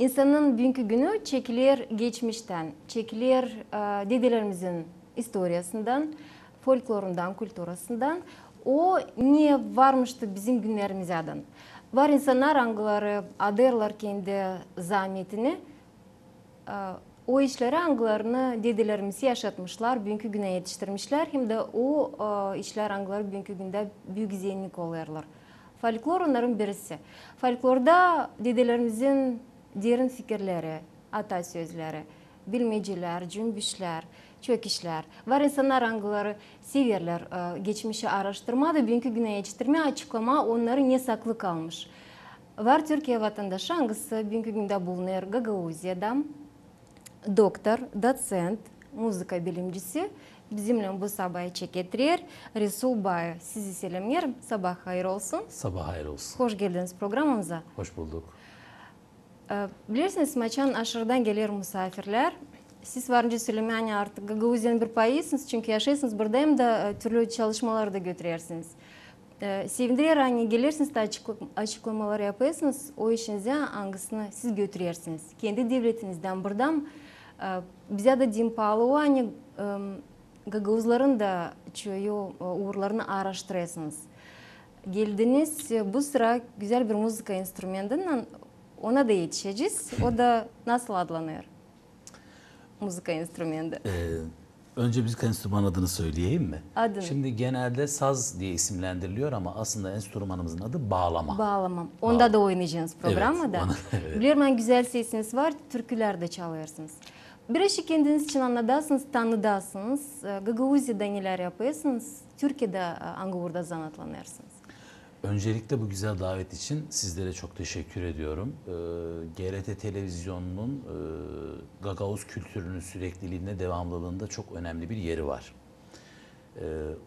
İnsanın bugünkü günü çekilir geçmişten, çekilir dedelerimizin historiasından, folklorundan, kültürasından. O niye varmıştı bizim günlerimizden? Var insanlar anıları adarlar kendi zahmetini. O işleri anılarını dedelerimiz yaşatmışlar, bugünkü güne yetiştirmişler. Hem de o işler anıları bugünkü günde büyük zenginlik oluyorlar. Folklor onların birisi. Folklorda dedelerimizin derin fikirleri, atasözleri, bilmeceler, cümbüşler, çöküşler. Var insanlar anıları severler. Geçmişi araştırmada, bugünkü güne yetiştirme, açıklama onları ne saklı kalmış. Var Türkiye vatandaşı angısı bugünkü günde bulunur Gagauzya'da. Doktor, doçent, müzik bilimcisi bizimle bu sabahı çeketiyor. Resul Bay, sizi selamlıyorum. Sabah hayır olsun. Sabah hayır olsun. Hoş geldiniz programımıza. Hoş bulduk. Bilirsiniz, maçan aşırıdan gelir misafirler. Siz varınca söylemeye artık Gagauzya'nın bir payısınız çünkü yaşaysınız burada hem de türlü çalışmaları da götürüyorsunuz. Sevindirir hani gelirsiniz de açıklamalar yapıyorsunuz. O işinize hangisini siz götürüyorsunuz. Kendi devletinizden buradan bize de dimpalı hani Gagauzların da çoğu uğurlarını araştırıyorsunuz. Geldiniz bu sıra güzel bir müzik enstrümanından ona da yetişeceğiz. O da nasıl adlanıyor? Müzik enstrümanı. Önce müzik enstrüman adını söyleyeyim mi? Adını. Şimdi genelde saz diye isimlendiriliyor ama aslında enstrümanımızın adı bağlama. Bağlamam. Onda da oynayacağınız programda. Evet, evet. Biliyorum ben güzel sesiniz var, türküler de çalıyorsunuz. Biraz kendiniz için anladasınız, tanıdasınız. Gagauzya'da neler yapıyorsunuz? Türkiye'de hangi uğurda zanatlanırsınız? Öncelikle bu güzel davet için sizlere çok teşekkür ediyorum. GRT Televizyonu'nun Gagauz kültürünün sürekliliğinde, devamlılığında çok önemli bir yeri var.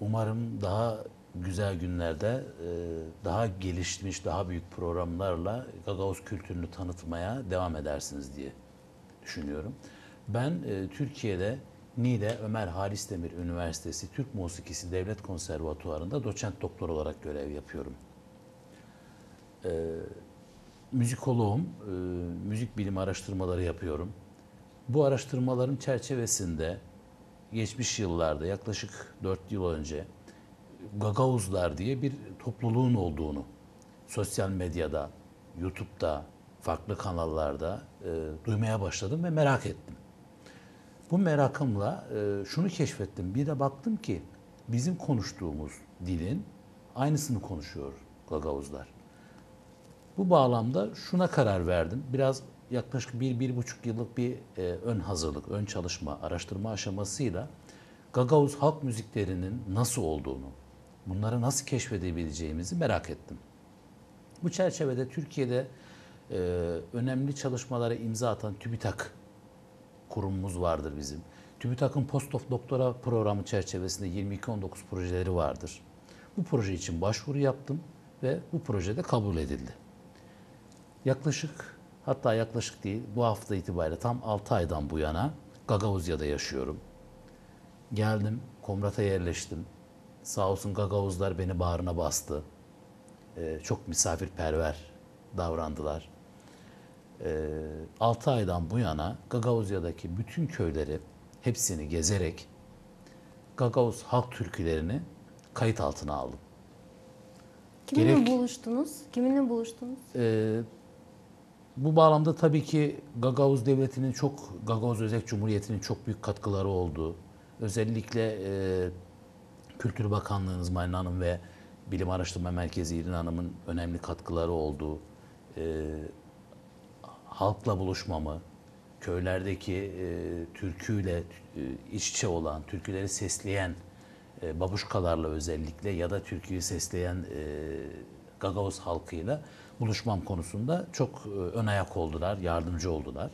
Umarım daha güzel günlerde daha gelişmiş, daha büyük programlarla Gagauz kültürünü tanıtmaya devam edersiniz diye düşünüyorum. Ben Türkiye'de Niğde Ömer Halis Demir Üniversitesi Türk Musikisi Devlet Konservatuvarı'nda doçent doktor olarak görev yapıyorum. Müzikoloğum, müzik bilimi araştırmaları yapıyorum. Bu araştırmaların çerçevesinde geçmiş yıllarda yaklaşık 4 yıl önce Gagauzlar diye bir topluluğun olduğunu sosyal medyada, YouTube'da, farklı kanallarda duymaya başladım ve merak ettim. Bu merakımla şunu keşfettim. Bir de baktım ki bizim konuştuğumuz dilin aynısını konuşuyor Gagauzlar. Bu bağlamda şuna karar verdim. Biraz yaklaşık 1-1,5 yıllık bir ön hazırlık, ön çalışma, araştırma aşamasıyla Gagauz halk müziklerinin nasıl olduğunu, bunları nasıl keşfedebileceğimizi merak ettim. Bu çerçevede Türkiye'de önemli çalışmalara imza atan TÜBİTAK kurumumuz vardır bizim. TÜBİTAK'ın Postdoc doktora programı çerçevesinde 22-19 projeleri vardır. Bu proje için başvuru yaptım ve bu projede kabul edildi. Yaklaşık değil, bu hafta itibariyle tam 6 aydan bu yana Gagauzya'da yaşıyorum. Geldim, Komrat'a yerleştim. Sağ olsun Gagauzlar beni bağrına bastı. Çok misafirperver davrandılar. 6 aydan bu yana Gagauzya'daki bütün köyleri hepsini gezerek Gagauz halk türkülerini kayıt altına aldım. Kiminle buluştunuz? Kiminle buluştunuz? Bu bağlamda tabii ki Gagauz Devleti'nin Gagauz Özerk Cumhuriyeti'nin çok büyük katkıları oldu. Özellikle Kültür Bakanlığımız Mayna Hanım ve Bilim Araştırma Merkezi İrin Hanım'ın önemli katkıları oldu. Halkla buluşmamı, köylerdeki türküyle iç içe olan, türküleri sesleyen babuşkalarla özellikle ya da türküyü sesleyen Gagauz halkıyla buluşmam konusunda çok ön ayak oldular, yardımcı oldular.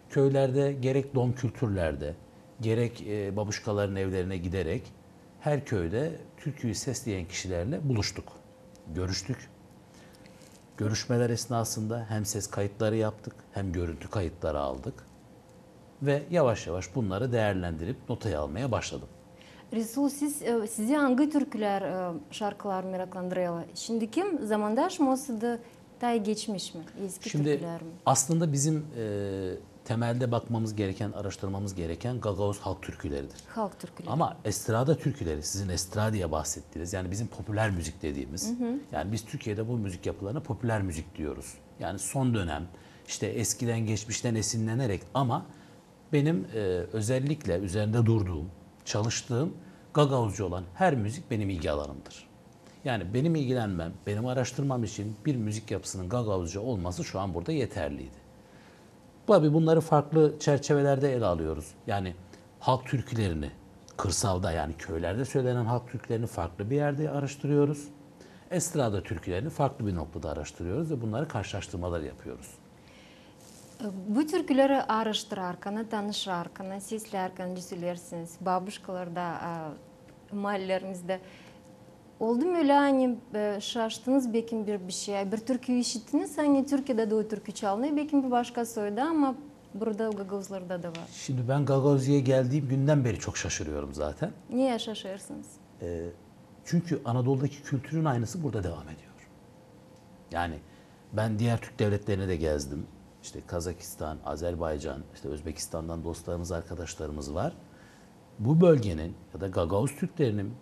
Köylerde gerek dom kültürlerde, gerek babuşkaların evlerine giderek her köyde türküyü sesleyen kişilerle buluştuk, görüştük. Görüşmeler esnasında hem ses kayıtları yaptık hem görüntü kayıtları aldık ve yavaş yavaş bunları değerlendirip notaya almaya başladım. Resul, sizi hangi türküler, şarkılar meraklandırıyor? Şimdiki zamandaş mı olsa da Tay geçmiş mi? Eski Şimdi türküler mi? aslında bizim temelde bakmamız gereken, araştırmamız gereken Gagavuz halk türküleridir. Halk türküleri. Ama estrada türküleri, sizin estrada diye bahsettiğiniz, yani bizim popüler müzik dediğimiz, yani biz Türkiye'de bu müzik yapılarına popüler müzik diyoruz. Yani son dönem, işte eskiden geçmişten esinlenerek, ama benim özellikle üzerinde durduğum, çalıştığım Gagavuzcu olan her müzik benim ilgi alanımdır. Yani benim ilgilenmem, benim araştırmam için bir müzik yapısının Gagavuzcu olması şu an burada yeterliydi. Tabii bunları farklı çerçevelerde ele alıyoruz. Yani halk türkülerini kırsalda, yani köylerde söylenen halk türkülerini farklı bir yerde araştırıyoruz. Estrada türkülerini farklı bir noktada araştırıyoruz ve bunları karşılaştırmalar yapıyoruz. Bu türküleri araştırarken, tanışırken, seslerken söylersiniz. Babuşkalarda, mahallelerinizde oldu mu öyle hani şaştınız belki bir şey, bir türkü işittiniz, hani Türkiye'de de o türkü çalınıyor, belki bir başka soyda ama burada Gagavuzlarda da var. Şimdi ben Gagavuz'a geldiğim günden beri çok şaşırıyorum zaten. Niye şaşırırsınız? Çünkü Anadolu'daki kültürün aynısı burada devam ediyor. Yani ben diğer Türk devletlerini de gezdim. İşte Kazakistan, Azerbaycan, işte Özbekistan'dan dostlarımız, arkadaşlarımız var. Bu bölgenin ya da Gagavuz Türklerinin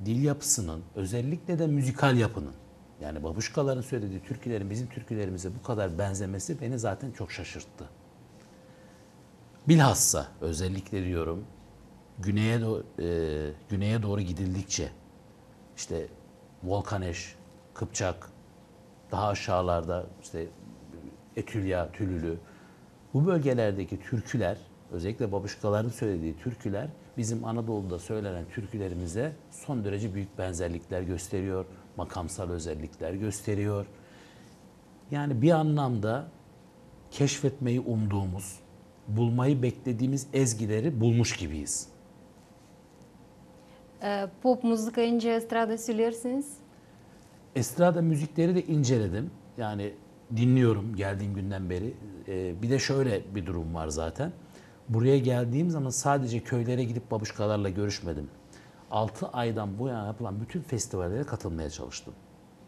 dil yapısının, özellikle de müzikal yapının, yani babuşkaların söylediği türkülerin bizim türkülerimize bu kadar benzemesi beni zaten çok şaşırttı. Bilhassa özellikle diyorum, güneye doğru gidildikçe, işte Volkaneş, Kıpçak, daha aşağılarda işte Etülya, Tülülü, bu bölgelerdeki türküler, özellikle babuşkaların söylediği türküler bizim Anadolu'da söylenen türkülerimize son derece büyük benzerlikler gösteriyor, makamsal özellikler gösteriyor. Yani bir anlamda keşfetmeyi umduğumuz, bulmayı beklediğimiz ezgileri bulmuş gibiyiz. Pop müzik ince estrada söylersiniz. Estrada müzikleri de inceledim. Yani dinliyorum geldiğim günden beri. Bir de şöyle bir durum var zaten. Buraya geldiğim zaman sadece köylere gidip babuşkalarla görüşmedim. 6 aydan bu yana yapılan bütün festivallere katılmaya çalıştım.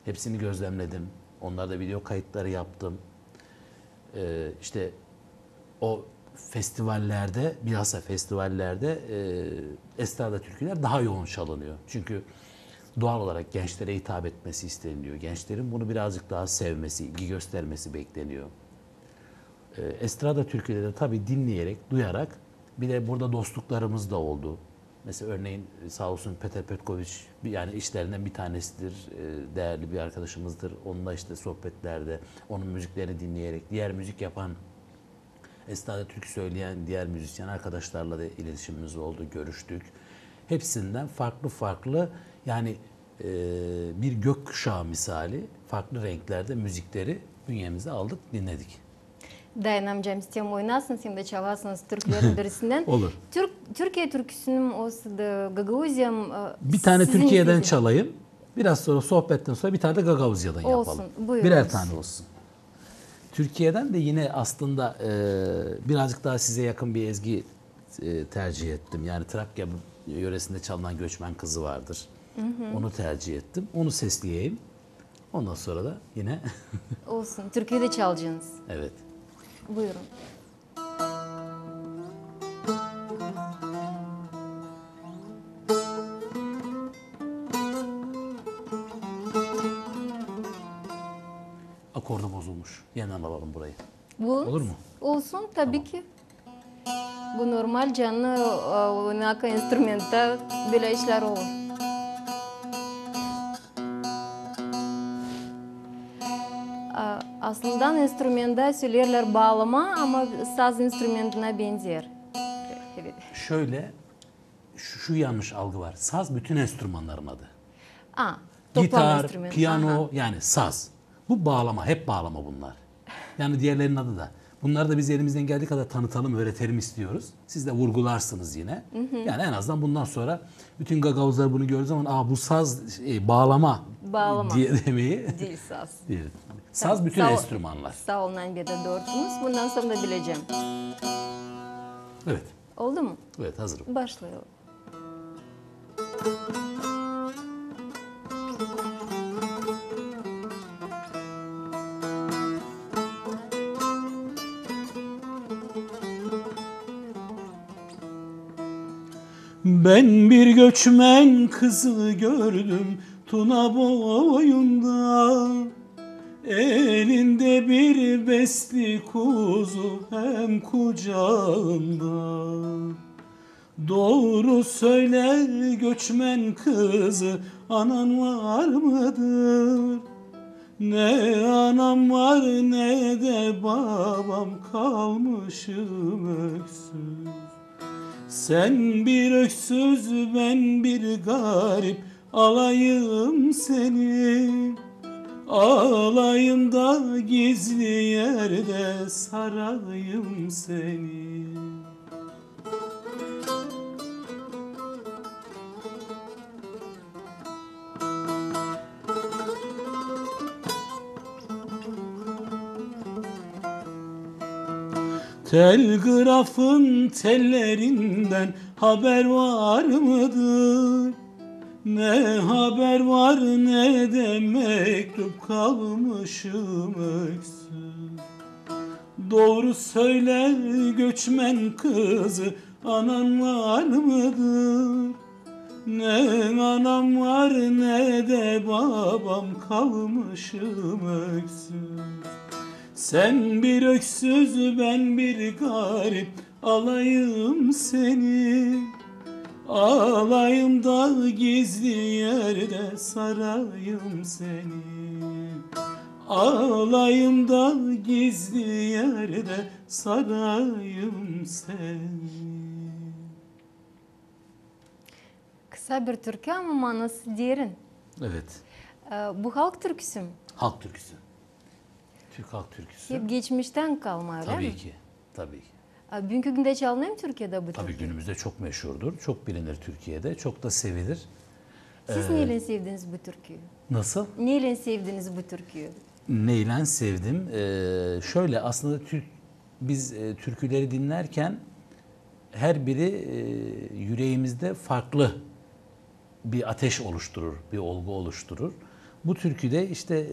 Hepsini gözlemledim. Onlarda video kayıtları yaptım. İşte o festivallerde, bilhassa festivallerde estrada türküler daha yoğun çalınıyor. Çünkü doğal olarak gençlere hitap etmesi isteniliyor. Gençlerin bunu birazcık daha sevmesi, ilgi göstermesi bekleniyor. Estrada türküleri tabii dinleyerek, duyarak, bir de burada dostluklarımız da oldu. Mesela örneğin sağ olsun Peter Petković, yani işlerinden bir tanesidir, değerli bir arkadaşımızdır. Onunla işte sohbetlerde, onun müziklerini dinleyerek, diğer müzik yapan, estrada türkü söyleyen diğer müzisyen arkadaşlarla da iletişimimiz oldu, görüştük. Hepsinden farklı farklı, yani bir gökkuşağı misali farklı renklerde müzikleri bünyemize aldık, dinledik. Dayanamcam sistem oynasın, sen de çalasınız Türklerin birisinden. Olur. Türkiye türküsünün o da Gagavuzyam. Bir tane Türkiye'den çalayım. Biraz sonra sohbetten sonra bir tane de Gagavuzya'dan yapalım. Olsun, buyurun. Birer tane olsun. Türkiye'den de yine aslında birazcık daha size yakın bir ezgi tercih ettim. Yani Trakya yöresinde çalınan Göçmen Kızı vardır. Onu tercih ettim. Onu sesleyeyim. Ondan sonra da yine... Olsun. Türkiye'de çalacaksınız. Evet. Buyurun. Akordu bozulmuş. Yeniden alalım burayı. Bu, Olur mu? Olsun tabii ki. Bu normal canlı oynayan enstrümenta böyle işler olur. Aslında enstrümanda söylerler bağlama ama saz enstrümanına benzer. Evet. Şöyle, şu yanlış algı var. Saz bütün enstrümanların adı. Toplam Gitar, enstrüman. piyano, Aha. yani saz. Bu bağlama, hep bağlama bunlar. Yani diğerlerinin adı da. Bunları da biz elimizden geldiği kadar tanıtalım, öğretelim istiyoruz. Siz de vurgularsınız yine. Yani en azından bundan sonra bütün Gagavuzlar bunu gördüğü zaman bu saz bağlama diye demeyi. Değil saz. Değil. Saz bütün enstrümanlar. Sağ olun bir de doğrudunuz. Bundan sonra da bileceğim. Evet. Oldu mu? Evet, hazırım. Başlayalım. Ben bir göçmen kızı gördüm Tuna boyunda, elinde bir besli kuzu hem kucağında. Doğru söyle göçmen kızı, anan var mıdır? Ne anam var ne de babam, kalmışım öksüz. Sen bir öksüz ben bir garip, alayım seni. Alayım da gizli yerde sarayım seni. Telgrafın tellerinden haber var mıdır? Ne haber var ne de mektup, kalmışım öksüz. Doğru söyle göçmen kızı, anan var mıdır? Ne anam var ne de babam, kalmışım öksüz. Sen bir öksüz ben bir garip, alayım seni. Alayım da gizli yerde sarayım seni. Alayım da gizli yerde sarayım seni. Kısa bir türkü ama manası derin. Evet. Bu halk türküsü mü? Halk türküsü. Türk halk türküsü. Hep geçmişten kalma öyle mi? Tabii ki. Tabii ki. Bugünkü günde çalınıyor mu Türkiye'de bu Tabii türkü? günümüzde çok meşhurdur. Çok bilinir Türkiye'de. Çok da sevilir. Siz neyle sevdiniz bu türküyü? Nasıl? Neyle sevdiniz bu türküyü? Neyle sevdim? Şöyle aslında biz türküleri dinlerken her biri yüreğimizde farklı bir ateş oluşturur, bir olgu oluşturur. Bu türküde işte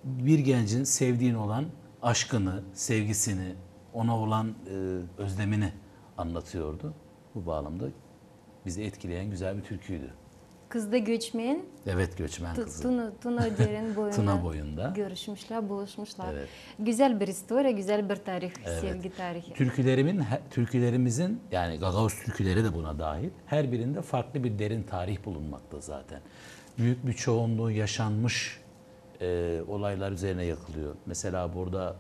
bir gencin sevdiğin olan aşkını, sevgisini, ona olan özlemini anlatıyordu. Bu bağlamda bizi etkileyen güzel bir türküydü. Kız da göçmen. Evet, göçmen kızı. Tuna derin boyunda. Tuna boyunda. Görüşmüşler, buluşmuşlar. Evet. Güzel bir historia, güzel bir tarih, Evet. sevgi tarihi. Türkülerimizin yani Gagavuz türküleri de buna dahil. Her birinde farklı bir derin tarih bulunmakta zaten. Büyük bir çoğunluğu yaşanmış olaylar üzerine yakılıyor. Mesela burada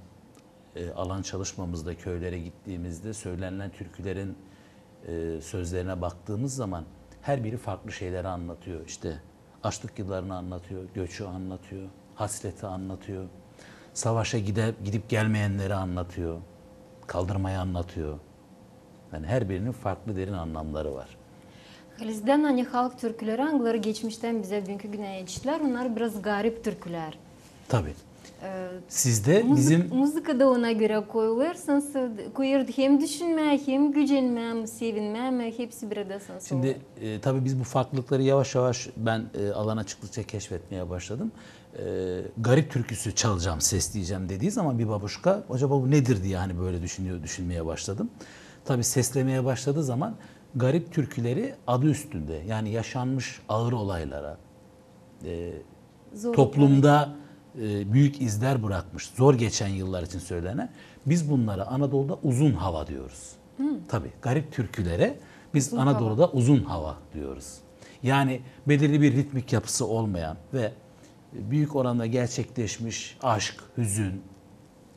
alan çalışmamızda köylere gittiğimizde söylenilen türkülerin sözlerine baktığımız zaman her biri farklı şeyleri anlatıyor. İşte açlık yıllarını anlatıyor, göçü anlatıyor, hasreti anlatıyor. Savaşa gidip gelmeyenleri anlatıyor, kaldırmayı anlatıyor. Yani her birinin farklı derin anlamları var. Halizden hani halk türküleri hangileri geçmişten bize bugünkü güne yetiştiler. Onlar biraz garip türküler. Tabii. Sizde bizim... Müzika da ona göre koyulursanız koyurdu. Hem düşünme, hem gücenme, sevinme, hepsi bir arada sansı. Şimdi tabii biz bu farklılıkları yavaş yavaş ben alana çıktıkça keşfetmeye başladım. Garip türküsü çalacağım, sesleyeceğim dediği zaman bir babuşka acaba bu nedir diye hani böyle düşünmeye başladım. Tabii seslemeye başladığı zaman garip türküleri adı üstünde yani yaşanmış ağır olaylara, toplumda büyük izler bırakmış, zor geçen yıllar için söylenen, biz bunlara Anadolu'da uzun hava diyoruz. Tabii garip türkülere biz uzun Anadolu'da hava. Uzun hava diyoruz. Yani belirli bir ritmik yapısı olmayan ve büyük oranda gerçekleşmiş aşk, hüzün,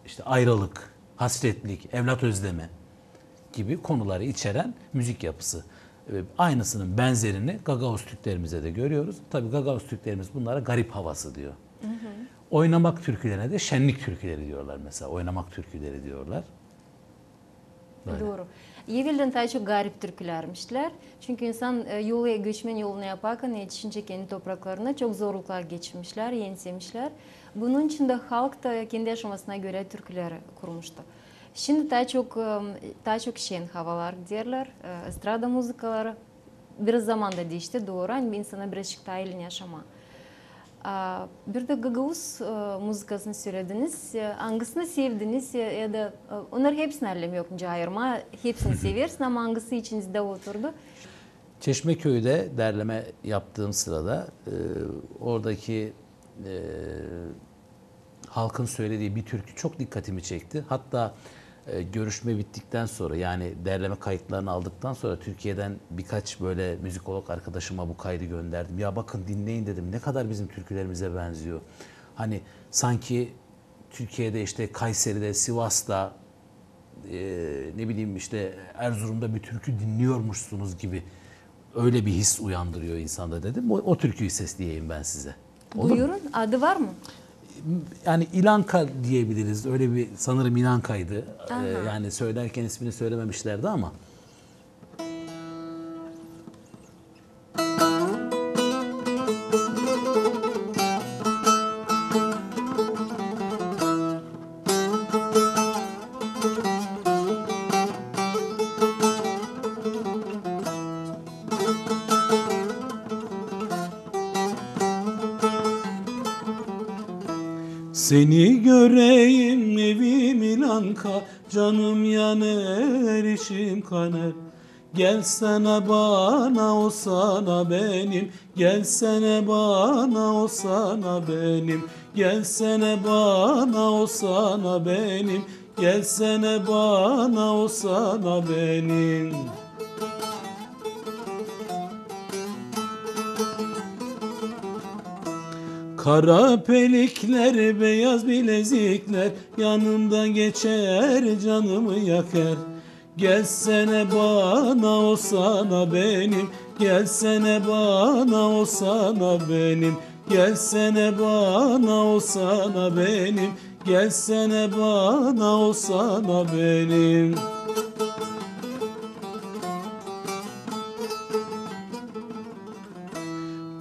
işte ayrılık, hasretlik, evlat özlemi gibi konuları içeren müzik yapısı. Aynısının benzerini Gagavuz Türklerimizde de görüyoruz. Tabii Gagavuz Türklerimiz bunlara garip havası diyor. Hı hı. Oynamak türkülerine de şenlik türküleri diyorlar mesela. Oynamak türküleri diyorlar. Böyle. Doğru. Evvelden daha çok garip türkülermişler. Çünkü insan göçmen yolunu yaparken yetişince kendi topraklarına çok zorluklar geçirmişler, yensemişler. Bunun için de halk da kendi yaşamasına göre türküler kurmuştu. Şimdi daha çok şen havalar diyorlar. Estrada müzikaları biraz zamanda değişti, doğru. Yani insana birazcık daha elini yaşama. Bir de Gagavuz müzikasını söylediniz. Hangisini sevdiniz ya da onlar hepsini elem yok ayırma. Hepsini seversin ama hangisi içinizde oturdu? Çeşmeköy'de derleme yaptığım sırada oradaki halkın söylediği bir türkü çok dikkatimi çekti. Hatta görüşme bittikten sonra, yani derleme kayıtlarını aldıktan sonra Türkiye'den birkaç böyle müzikolog arkadaşıma bu kaydı gönderdim. Ya bakın dinleyin dedim, ne kadar bizim türkülerimize benziyor. Hani sanki Türkiye'de işte Kayseri'de, Sivas'ta, ne bileyim işte Erzurum'da bir türkü dinliyormuşsunuz gibi öyle bir his uyandırıyor insanda dedim. O türküyü sesleyeyim ben size. Olur mu? Buyurun, adı var mı? Yani İlanka diyebiliriz. Öyle bir, sanırım İlanka'ydı. Aha. Yani söylerken ismini söylememişlerdi ama. Seni göreyim evim İlanka, canım yaner içim kaner. Gelsene bana o sana benim, gelsene bana o sana benim, gelsene bana o sana benim, gelsene bana o sana benim. Kara pelikler, beyaz bilezikler, yanımdan geçer canımı yakar. Gelsene bana o sana benim, gelsene bana o sana benim, gelsene bana o sana benim, gelsene bana o sana benim.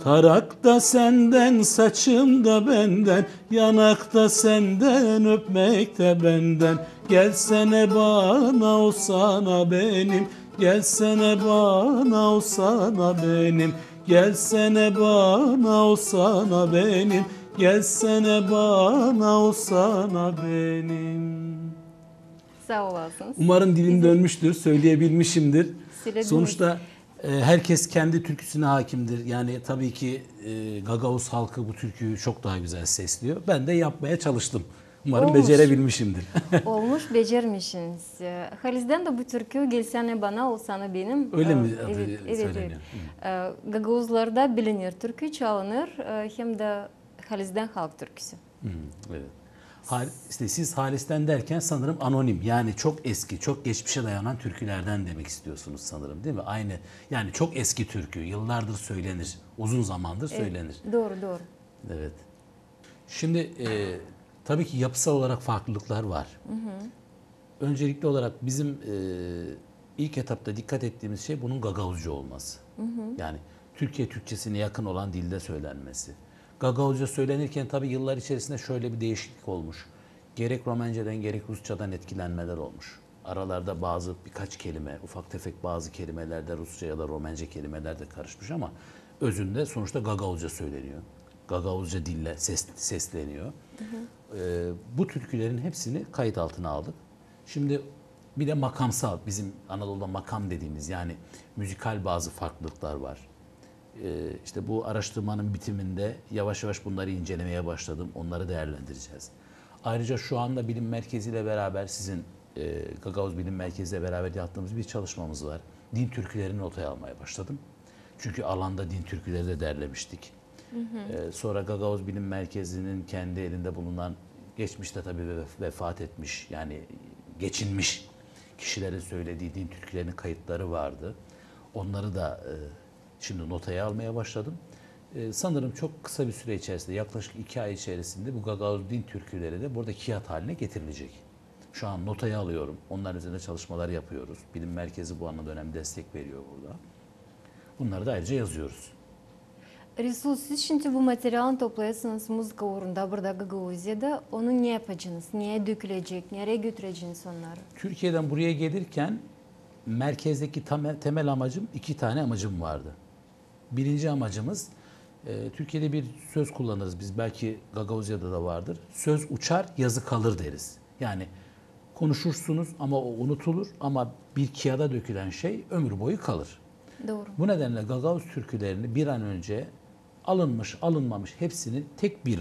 Tarak da senden, saçım da benden, yanak da senden, öpmek de benden. Gelsene bana o sana benim, gelsene bana o sana benim, gelsene bana o sana benim, gelsene bana o sana benim. Sağ olasınız. Umarım dilim dönmüştür, söyleyebilmişimdir. Söylediniz. Sonuçta herkes kendi türküsüne hakimdir. Yani tabii ki Gagavuz halkı bu türküyü çok daha güzel sesliyor. Ben de yapmaya çalıştım. Umarım Olmuş. becerebilmişimdir. Olmuş, becermişsiniz. Halis'den de bu türkü gelsene bana, o sana benim. Öyle mi Evet, söyleniyor? evet. Gagavuzlarda bilinir, türkü çalınır. Hem de Halis'den halk türküsü. Evet. İşte siz Halis'ten derken sanırım anonim, yani çok eski, çok geçmişe dayanan türkülerden demek istiyorsunuz sanırım, değil mi? Aynı, yani çok eski türkü, yıllardır söylenir, uzun zamandır söylenir. Doğru, doğru. Evet. Şimdi tabii ki yapısal olarak farklılıklar var. Öncelikli olarak bizim ilk etapta dikkat ettiğimiz şey bunun Gagavuzca olması. Yani Türkiye Türkçesine yakın olan dilde söylenmesi. Gagavuzca söylenirken tabii yıllar içerisinde şöyle bir değişiklik olmuş. Gerek Romence'den gerek Rusçadan etkilenmeler olmuş. Aralarda birkaç kelime, ufak tefek bazı kelimelerde Rusça ya da Romence kelimeler de karışmış ama özünde sonuçta Gagavuzca söyleniyor. Gagavuzca dille sesleniyor. Bu türkülerin hepsini kayıt altına aldık. Şimdi bir de makamsal, bizim Anadolu'da makam dediğimiz, yani müzikal bazı farklılıklar var. İşte bu araştırmanın bitiminde yavaş yavaş bunları incelemeye başladım. Onları değerlendireceğiz. Ayrıca şu anda Bilim Merkezi ile beraber, sizin Gagavuz Bilim Merkezi ile beraber yaptığımız bir çalışmamız var. Din türkülerini notaya almaya başladım. Çünkü alanda din türküleri de derlemiştik. Sonra Gagavuz Bilim Merkezi'nin kendi elinde bulunan, geçmişte tabii vefat etmiş, yani geçinmiş kişilerin söylediği din türkülerinin kayıtları vardı. Onları da şimdi notaya almaya başladım. Sanırım çok kısa bir süre içerisinde, yaklaşık 2 ay içerisinde bu Gagavuz din türküleri de burada kağıt haline getirilecek. Şu an notaya alıyorum. Onlar üzerinde çalışmalar yapıyoruz. Bilim Merkezi bu anlamda önemli destek veriyor burada. Bunları da ayrıca yazıyoruz. Resul, siz şimdi bu materyalını toplayasınız müzik uğrunda burada Gagavuzya'da. Onu ne yapacaksınız? Niye dökülecek? Nereye götüreceksiniz onları? Türkiye'den buraya gelirken merkezdeki temel amacım, 2 tane amacım vardı. Birinci amacımız, Türkiye'de bir söz kullanırız biz, belki Gagavuzya'da da vardır. Söz uçar, yazı kalır deriz. Yani konuşursunuz ama o unutulur, ama bir kağıda dökülen şey ömür boyu kalır. Doğru. Bu nedenle Gagavuz türkülerini bir an önce alınmış, alınmamış hepsini tek bir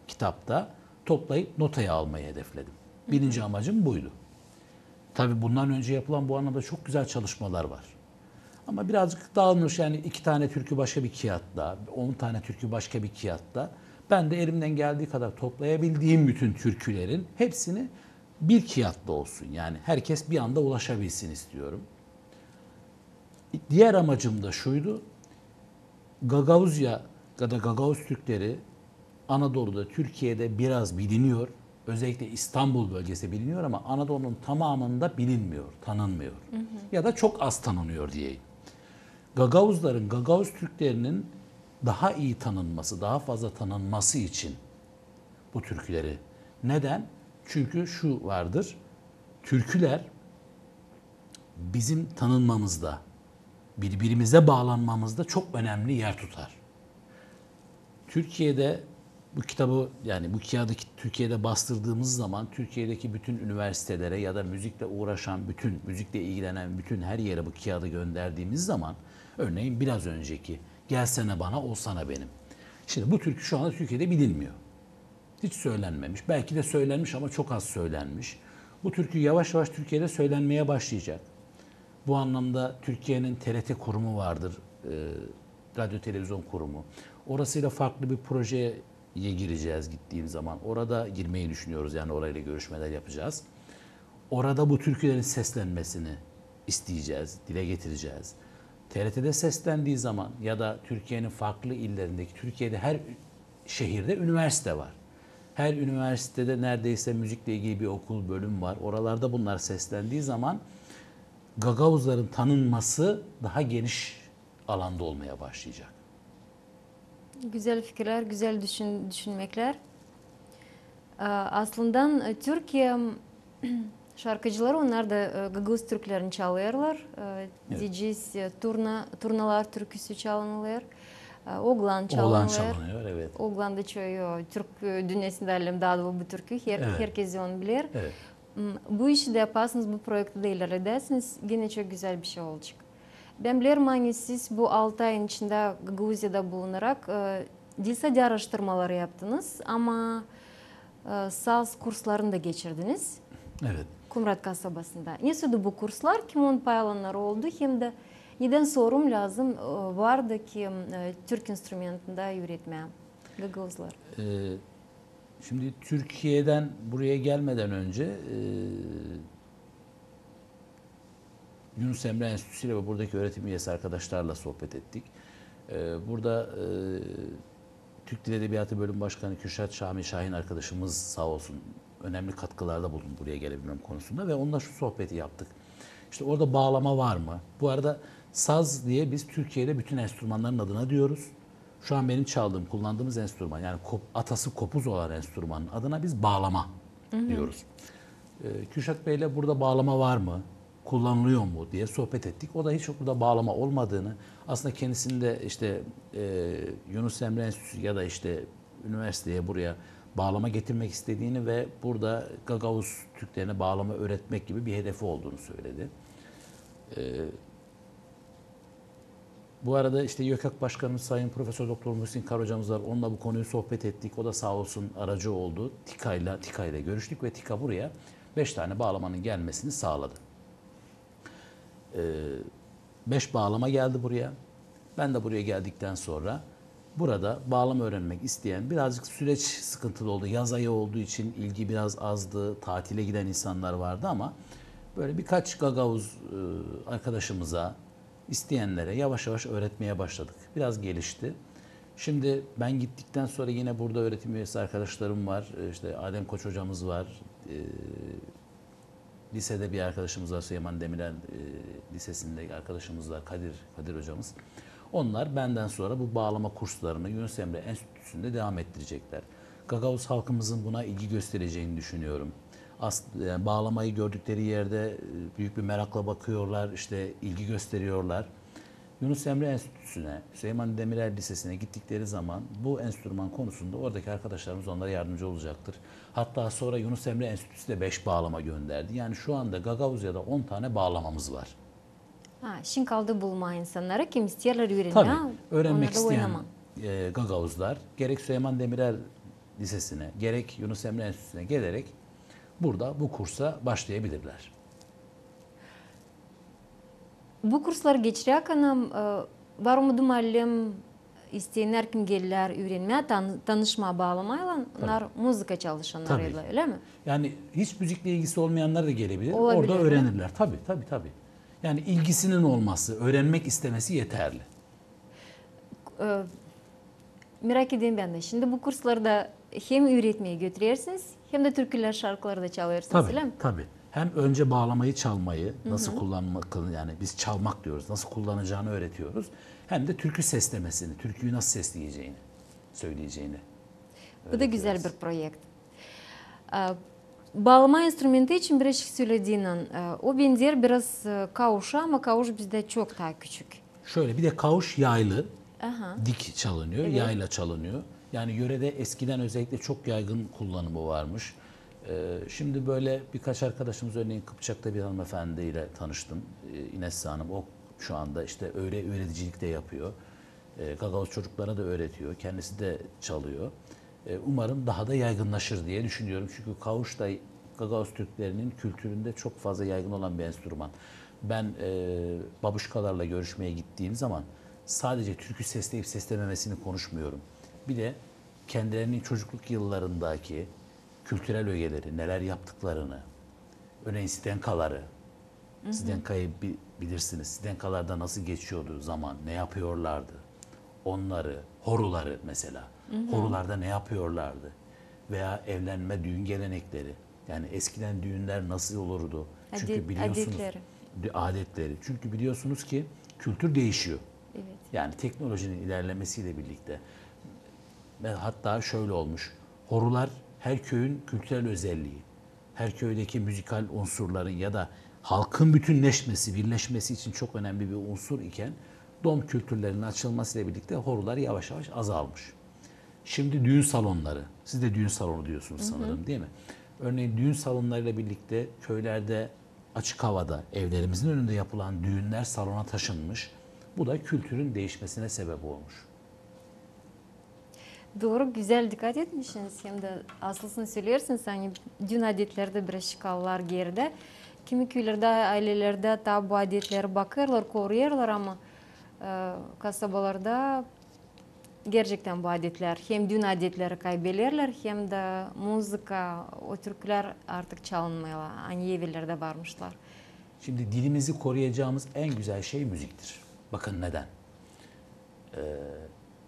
kitapta toplayıp notaya almayı hedefledim. Birinci amacım buydu. Tabii bundan önce yapılan bu anlamda çok güzel çalışmalar var. Ama birazcık dağılmış, yani 2 tane türkü başka bir kağıtta, 10 tane türkü başka bir kağıtta. Ben de elimden geldiği kadar toplayabildiğim bütün türkülerin hepsini bir kağıtta olsun. Yani herkes bir anda ulaşabilsin istiyorum. Diğer amacım da şuydu. Gagavuzya ya da Gagavuz Türkleri Anadolu'da, Türkiye'de biraz biliniyor. Özellikle İstanbul bölgesi biliniyor ama Anadolu'nun tamamında bilinmiyor, tanınmıyor. Ya da çok az tanınıyor diyeyim. Gagavuzların, Gagavuz Türklerinin daha iyi tanınması, daha fazla tanınması için bu türküleri. Neden? Çünkü şu vardır. Türküler bizim tanınmamızda, birbirimize bağlanmamızda çok önemli yer tutar. Türkiye'de bu kitabı, yani bu kağıdı Türkiye'de bastırdığımız zaman Türkiye'deki bütün üniversitelere ya da müzikle uğraşan bütün, müzikle ilgilenen bütün her yere bu kağıdı gönderdiğimiz zaman, örneğin biraz önceki Gelsene Bana Olsana Benim. Şimdi bu türkü şu anda Türkiye'de bilinmiyor. Hiç söylenmemiş. Belki de söylenmiş ama çok az söylenmiş. Bu türkü yavaş yavaş Türkiye'de söylenmeye başlayacak. Bu anlamda Türkiye'nin TRT kurumu vardır. Radyo Televizyon Kurumu. Orasıyla farklı bir projeye gireceğiz gittiğim zaman. Orada girmeyi düşünüyoruz. Yani orayla görüşmeler yapacağız. Orada bu türkülerin seslenmesini isteyeceğiz, dile getireceğiz. TRT'de seslendiği zaman ya da Türkiye'nin farklı illerindeki, Türkiye'de her şehirde üniversite var. Her üniversitede neredeyse müzikle ilgili bir okul, bölüm var. Oralarda bunlar seslendiği zaman Gagavuzların tanınması daha geniş alanda olmaya başlayacak. Güzel fikirler, güzel düşünmekler. Aslında Türkiye şarkıcıları, onlar da Gagavuz Türklerini çalıyorlar. Diyeceğiz, turnalar türküsü çalınıyor. Oğlan çalınıyor. Oğlan çalınıyor, evet. Oğlan da çalıyor. Türk dünyasında alemde bu türkü. Herkes onu bilir. Evet. Bu işi de yaparsınız, bu projekte de ilerlersiniz. Yine çok güzel bir şey olacak. Ben bilirim hani siz bu 6 ayın içinde Gagavuzya'da bulunarak dil araştırmaları yaptınız ama saz kurslarını da geçirdiniz. Evet. Kumrat kasabasında. Nasıl bu kurslar, kimin paylananları oldu, hem de neden sorum lazım vardı ki Türk instrumentinde üretmeye Gagavuzlar? Şimdi Türkiye'den buraya gelmeden önce Yunus Emre Enstitüsü ile ve buradaki öğretim üyesi arkadaşlarla sohbet ettik. Burada Türk Dil Edebiyatı Bölüm Başkanı Kürşat Şami Şahin arkadaşımız sağ olsun önemli katkılarda bulundu buraya gelebilmem konusunda ve onunla şu sohbeti yaptık. İşte orada bağlama var mı? Bu arada saz diye biz Türkiye'de bütün enstrümanların adına diyoruz. Şu an benim çaldığım, kullandığımız enstrüman, yani atası kopuz olan enstrümanın adına biz bağlama diyoruz. Kürşat Bey'le burada bağlama var mı? Kullanılıyor mu diye sohbet ettik. O da hiç burada bağlama olmadığını, aslında kendisinde işte Yunus Emre Enstitüsü ya da işte üniversiteye buraya bağlama getirmek istediğini ve burada Gagavuz Türklerine bağlama öğretmek gibi bir hedefi olduğunu söyledi. Bu arada işte YÖKAK Başkanımız Sayın Profesör Doktor Muhsin Kar hocamız var. Onunla bu konuyu sohbet ettik. O da sağ olsun aracı oldu. TİKA ile görüştük ve TİKA buraya 5 tane bağlamanın gelmesini sağladı. 5 bağlama geldi buraya. Ben de buraya geldikten sonra burada bağlama öğrenmek isteyen, birazcık süreç sıkıntılı oldu. Yaz ayı olduğu için ilgi biraz azdı. Tatile giden insanlar vardı ama böyle birkaç Gagavuz arkadaşımıza, isteyenlere yavaş yavaş öğretmeye başladık. Biraz gelişti. Şimdi ben gittikten sonra yine burada öğretim üyesi arkadaşlarım var. İşte Adem Koç hocamız var. Lisede bir arkadaşımız var. Süleyman Demirel Lisesi'nde arkadaşımız var. Kadir hocamız. Onlar benden sonra bu bağlama kurslarını Yunus Emre Enstitüsü'nde devam ettirecekler. Gagavuz halkımızın buna ilgi göstereceğini düşünüyorum. Yani bağlamayı gördükleri yerde büyük bir merakla bakıyorlar, işte ilgi gösteriyorlar. Yunus Emre Enstitüsü'ne, Süleyman Demirel Lisesi'ne gittikleri zaman bu enstrüman konusunda oradaki arkadaşlarımız onlara yardımcı olacaktır. Hatta sonra Yunus Emre Enstitüsü de 5 bağlama gönderdi. Yani şu anda Gagavuzya'da 10 tane bağlamamız var. Şin kaldı bulma insanlara kim isterler öğrenme. Tabii öğrenmek Onlar da isteyen oynama. Gagavuzlar gerek Süleyman Demirel Lisesi'ne gerek Yunus Emre Enstitüsü'ne gelerek burada bu kursa başlayabilirler. Bu kurslar geçirek anam var mı muallim isteyenler kim gelirler öğrenmeye tanışma bağlamayla onlar müzika çalışanlar Tabii. öyle mi? Yani hiç müzikle ilgisi olmayanlar da gelebilir. Olabilir, Orada mi? öğrenirler. Tabii. Yani ilgisinin olması, öğrenmek istemesi yeterli. Merak edeyim ben de. Şimdi bu kurslarda hem öğretmeye götürürsünüz hem de türküler şarkıları da çalıyorsunuz öyle mi? Tabii. Hem önce bağlamayı çalmayı nasıl kullanmak, yani biz çalmak diyoruz, nasıl kullanacağını öğretiyoruz. Hem de türkü seslemesini, türküyü nasıl sesleyeceğini, söyleyeceğini. Bu da güzel bir proje. Bağlama enstrümenti için bir şey söylediğinin o benzer biraz kavuşa ama kavuş bizde çok daha küçük. Şöyle bir de kavuş yaylı, Aha. dik çalınıyor, Evet. yayla çalınıyor. Yani yörede eskiden özellikle çok yaygın kullanımı varmış. Şimdi böyle birkaç arkadaşımız örneğin Kıpçak'ta bir hanımefendiyle tanıştım. İnes Hanım, o şu anda işte öğreticilik de yapıyor. Gagavuz çocuklara da öğretiyor. Kendisi de çalıyor. Umarım daha da yaygınlaşır diye düşünüyorum. Çünkü kavuş da Gagavuz Türklerinin kültüründe çok fazla yaygın olan bir enstrüman. Ben babuşkalarla görüşmeye gittiğim zaman sadece türkü sesleyip seslememesini konuşmuyorum. Bir de kendilerinin çocukluk yıllarındaki kültürel ögeleri, neler yaptıklarını, örneğin Sidenkaları, Sidenka'yı bilirsiniz. Sidenkalarda nasıl geçiyordu zaman, ne yapıyorlardı? Onları, horuları mesela. Horularda ne yapıyorlardı? Veya evlenme, düğün gelenekleri. Yani eskiden düğünler nasıl olurdu? Çünkü biliyorsunuz adetleri. Çünkü biliyorsunuz ki kültür değişiyor. Evet. Yani teknolojinin ilerlemesiyle birlikte. Ve hatta şöyle olmuş. Horular her köyün kültürel özelliği. Her köydeki müzikal unsurların ya da halkın bütünleşmesi, birleşmesi için çok önemli bir unsur iken dom kültürlerinin açılmasıyla birlikte horular yavaş yavaş azalmış. Şimdi düğün salonları, siz de düğün salonu diyorsunuz sanırım değil mi? Örneğin düğün salonlarıyla birlikte köylerde açık havada evlerimizin önünde yapılan düğünler salona taşınmış. Bu da kültürün değişmesine sebep olmuş. Doğru, güzel dikkat etmişsiniz. Hem de aslısını söylüyorsunuz. Hani düğün adetlerde biraz şıkallar geride. Kimi köylerde, ailelerde tabi bu adetlere bakırlar, koruyorlar ama kasabalarda gerçekten bu adetler hem düğün adetleri kaybederler hem de müzika, o türküler artık çalınmaya hani evlerde varmışlar. Şimdi dilimizi koruyacağımız en güzel şey müziktir. Bakın neden?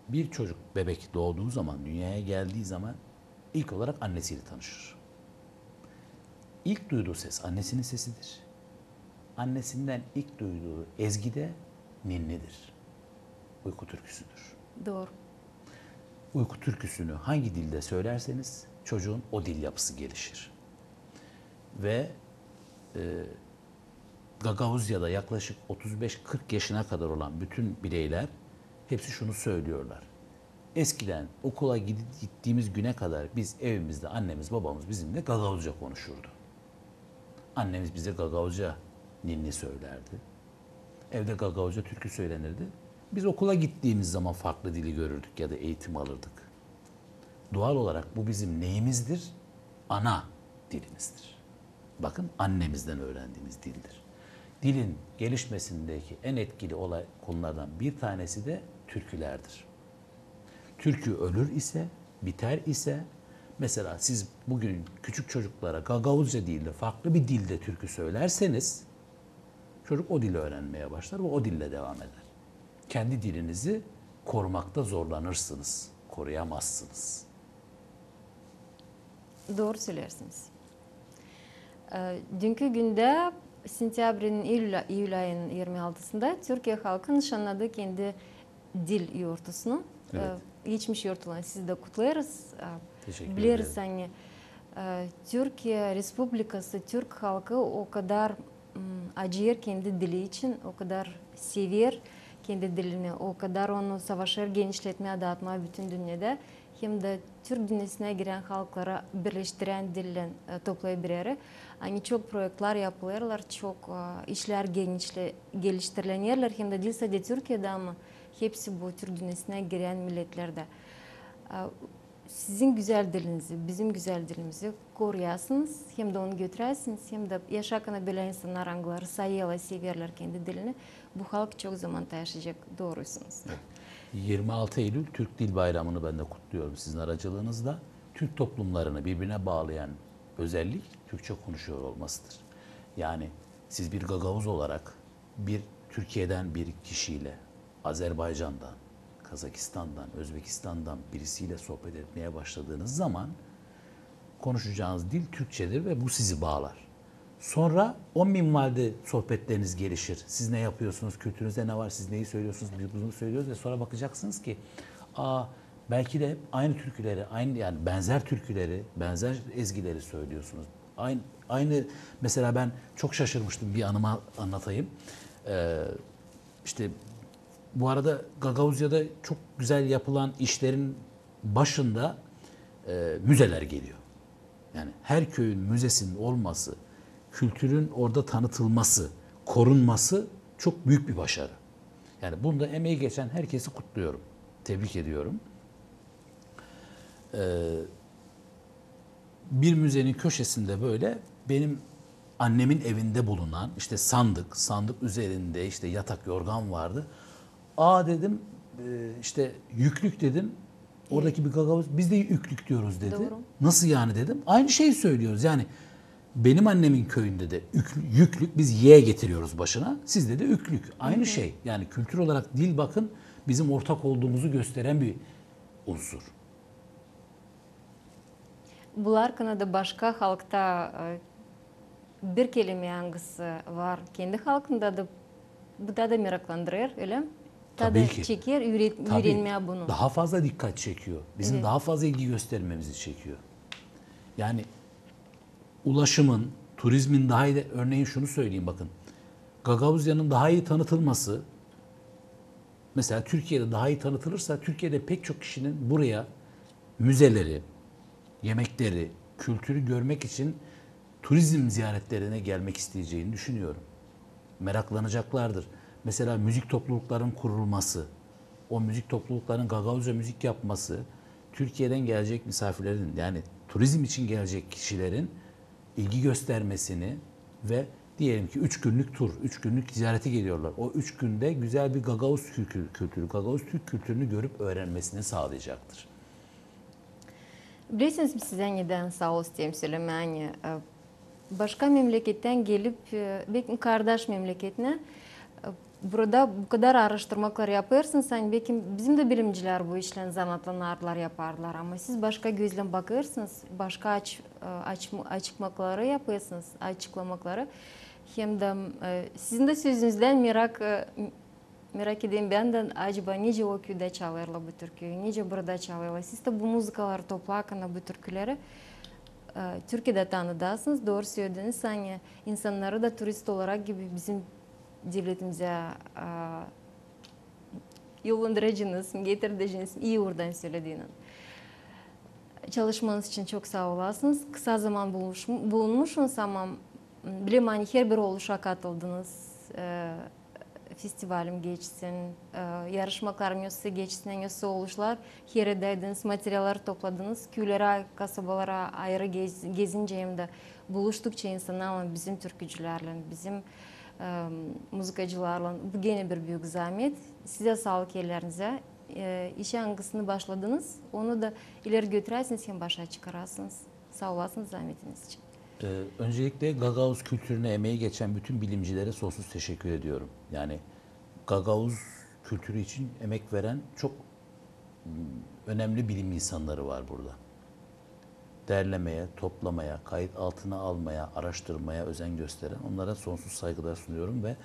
Bir çocuk, bebek doğduğu zaman, dünyaya geldiği zaman ilk olarak annesiyle tanışır. İlk duyduğu ses annesinin sesidir. Annesinden ilk duyduğu ezgi de ninnidir. Uyku türküsüdür. Doğru. Uyku türküsünü hangi dilde söylerseniz çocuğun o dil yapısı gelişir. Ve Gagavuzya'da yaklaşık 35-40 yaşına kadar olan bütün bireyler hepsi şunu söylüyorlar. Eskiden okula gittiğimiz güne kadar biz evimizde annemiz babamız bizimle Gagavuzca konuşurdu. Annemiz bize Gagavuzca ninni söylerdi. Evde Gagavuzca türkü söylenirdi. Biz okula gittiğimiz zaman farklı dili görürdük ya da eğitim alırdık. Doğal olarak bu bizim neyimizdir? Ana dilimizdir. Bakın annemizden öğrendiğimiz dildir. Dilin gelişmesindeki en etkili konulardan bir tanesi de türkülerdir. Türkü ölür ise, biter ise, mesela siz bugün küçük çocuklara Gagavuzca değil de farklı bir dilde türkü söylerseniz, çocuk o dili öğrenmeye başlar ve o dille devam eder. Kendi dilinizi korumakta zorlanırsınız, koruyamazsınız. Doğru söylersiniz. Dünkü günde sentyabrın Eylül ayının 26'sında Türkiye halkı nişanladı kendi dil yurtusunu. Evet. Geçmiş yurtlarını siz de kutlarız. Teşekkür Biliriz ederim. hani Türkiye Respublikası, Türk halkı o kadar acır kendi dili için, o kadar sever kendi dilini, o kadar onu savaşır, genişletmeye, dağıtmaya bütün dünyada. hem de Türk dünyasına giren halkları birleştiren dille toplayabilir. Hani çok projeler yapılırlar, çok işler geliştirilirler. Hem de değil sadece Türkiye'de ama hepsi bu Türk dünyasına giren milletlerde. Sizin güzel dilinizi, bizim güzel dilimizi koruyasınız, hem de onu götüresiniz, hem de yaşakını bile insanlar anlar, sayıyla severler kendi dilini. Bu halk çok zaman taşıyacak, doğrusunuz. 26 Eylül Türk Dil Bayramı'nı ben de kutluyorum sizin aracılığınızla. Türk toplumlarını birbirine bağlayan özellik Türkçe konuşuyor olmasıdır. Yani siz bir Gagavuz olarak bir Türkiye'den bir kişiyle, Azerbaycan'dan, Kazakistan'dan, Özbekistan'dan birisiyle sohbet etmeye başladığınız zaman konuşacağınız dil Türkçedir ve bu sizi bağlar. Sonra o minvalde sohbetleriniz gelişir. Siz ne yapıyorsunuz, kültürünüzde ne var, siz neyi söylüyorsunuz, biz bunu söylüyoruz ve sonra bakacaksınız ki belki de aynı türküleri, yani benzer türküleri, benzer ezgileri söylüyorsunuz. Aynı mesela ben çok şaşırmıştım, bir anımı anlatayım. İşte bu arada Gagavuzya'da çok güzel yapılan işlerin başında müzeler geliyor. Yani her köyün müzesinin olması, kültürün orada tanıtılması, korunması çok büyük bir başarı. Yani bunda emeği geçen herkesi kutluyorum, tebrik ediyorum. Bir müzenin köşesinde böyle benim annemin evinde bulunan işte sandık üzerinde işte yatak yorgan vardı. Dedim işte yüklük dedim. Oradaki bir Gagavuz biz de yüklük diyoruz dedi. Doğru. Nasıl yani dedim. Aynı şeyi söylüyoruz. Yani benim annemin köyünde de yüklük biz Y getiriyoruz başına. Sizde de üklük. Aynı şey. Yani kültür olarak dil bakın bizim ortak olduğumuzu gösteren bir unsur. Bunlar kanada başka halkta bir kelime hangisi var. Kendi halkında da bu da meraklandırır, öyle mi? Tabii ki. Çeker, öğrenmeye bunu. Daha fazla dikkat çekiyor. Bizim Evet. daha fazla ilgi göstermemizi çekiyor. Yani ulaşımın, turizmin daha iyi, örneğin şunu söyleyeyim bakın. Gagavuzya'nın daha iyi tanıtılması, mesela Türkiye'de daha iyi tanıtılırsa, Türkiye'de pek çok kişinin buraya müzeleri, yemekleri, kültürü görmek için turizm ziyaretlerine gelmek isteyeceğini düşünüyorum. Meraklanacaklardır. Mesela müzik topluluklarının kurulması, o müzik topluluklarının Gagavuzca müzik yapması, Türkiye'den gelecek misafirlerin yani turizm için gelecek kişilerin ilgi göstermesini ve diyelim ki 3 günlük tur, 3 günlük ziyarete geliyorlar. O 3 günde güzel bir Gagavuz kültürü, Gagavuz Türk kültürünü görüp öğrenmesini sağlayacaktır. Bilirsiniz mi size neden sağ ol isteyeyim söylemeni? Başka memleketten gelip, belki kardeş memleketine, burada bu kadar araştırmalar yaparsınız, hani belki bizim de bilimciler bu işle zanatlanarlar, yaparlar ama siz başka gözle bakırsınız, başka açıklamaları yaparsınız, açıklamaları. Hem de sizin de sözünüzden merak edeyim ben de acaba nice o köyde çalarlar bu türküyü, nice burada çalarlar. Siz de bu muzikaları toplarken bu türküleri Türkiye'de tanıdasınız, doğru söylediniz. Hani insanları da turist olarak gibi bizim devletimize yollandırıcınız, getirdiğiniz, iyi oradan söylediğiniz. Çalışmanız için çok sağ olasınız. Kısa zaman bulunmuşsunuz ama bileyim hani her bir oluşa katıldınız. Festivalim geçsin, yarışmalarım geçsin, yoksa oluşlar her edeydiniz, materyaller topladınız. Köylere, kasabalara ayrı gezince hem de buluştukça insanlarla, bizim türkücülerle, bizim muzikacılarla bu gene bir büyük zahmet. Size sağlık ellerinize. İşe hangisini başladınız, onu da ileri götürersiniz, hem başa çıkarasınız. Sağ olasınız zahmetiniz için. Öncelikle Gagavuz kültürüne emeği geçen bütün bilimcilere sonsuz teşekkür ediyorum. Yani Gagavuz kültürü için emek veren çok önemli bilim insanları var burada. Derlemeye, toplamaya, kayıt altına almaya, araştırmaya özen gösteren onlara sonsuz saygılar sunuyorum ve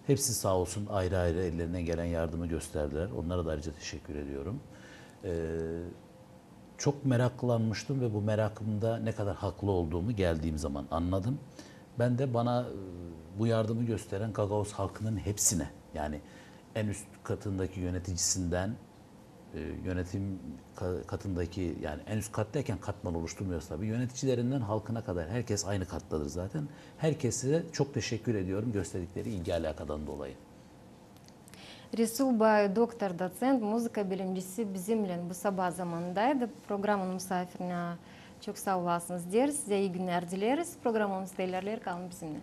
hepsi sağ olsun ayrı ayrı ellerine gelen yardımı gösterdiler. Onlara da ayrıca teşekkür ediyorum. Çok meraklanmıştım ve bu merakımda ne kadar haklı olduğumu geldiğim zaman anladım. Ben de bana bu yardımı gösteren Gagavuz halkının hepsine, yani en üst katındaki yöneticisinden yönetim katındaki, yani en üst kattayken katman oluşturmuyoruz tabii. Yöneticilerinden halkına kadar herkes aynı kattadır zaten. Herkese çok teşekkür ediyorum gösterdikleri ilgi alakadan dolayı. Resul Bay, doktor, doçent, müzik bilimcisi bizimle bu sabah zamanındaydı. Programın misafirine çok sağ olasınız deriz. Size iyi günler dileriz. Programımızda ilerler, kalın bizimle.